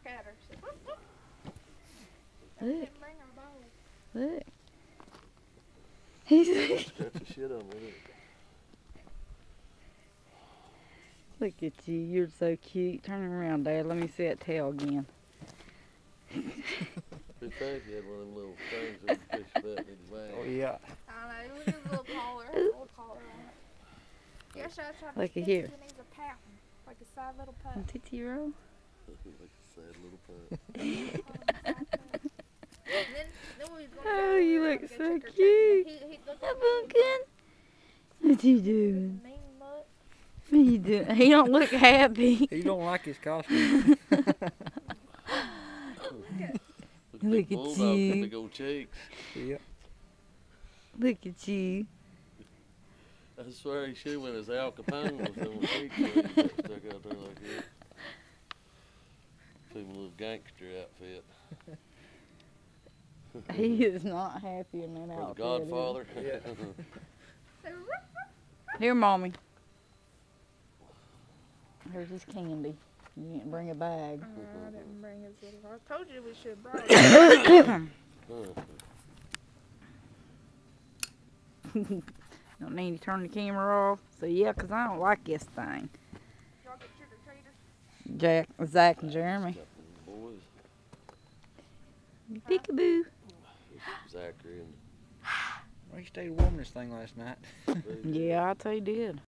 at her. Said, whoop, whoop. Look. Didn't bring her ball. Look. He's Scratch the shit on me. Look at you. You're so cute. Turn around, Dad. Let me see that tail again. It'd be funny if you had one of them little things that would push your butt in his mouth. Oh yeah. I know. Look at his little collar. His little collar on it. Yeah, so I tried to Look at fix here. it, and he's a pouting, like a sad little pup. And Tootsie Roll. Like a sad little pup. Then we was gonna Oh, go you over look and go so trick or treating, cute. and he looked Hi, at me Pumpkin. What you with doing? a mean look. What you doing? He don't look happy. He don't like his costume. Look at bulldog you. with big old cheeks. Yeah. Look at you. I swear he should went as Al Capone was on the street when he got stuck out there like that. Took him a little gangster outfit. He is not happy in that Or the outfit. Godfather. Yeah. Here, Mommy. Here's his candy. You didn't bring a bag. I didn't bring his little. I told you we should have brought it. Don't need to turn the camera off. So yeah, 'cause I don't like this thing. Y'all get trick or treaters. Zach and Jeremy. Boys, Peekaboo. Zachary and Well, he stayed warm this thing last night. Boo. Yeah, I tell you did.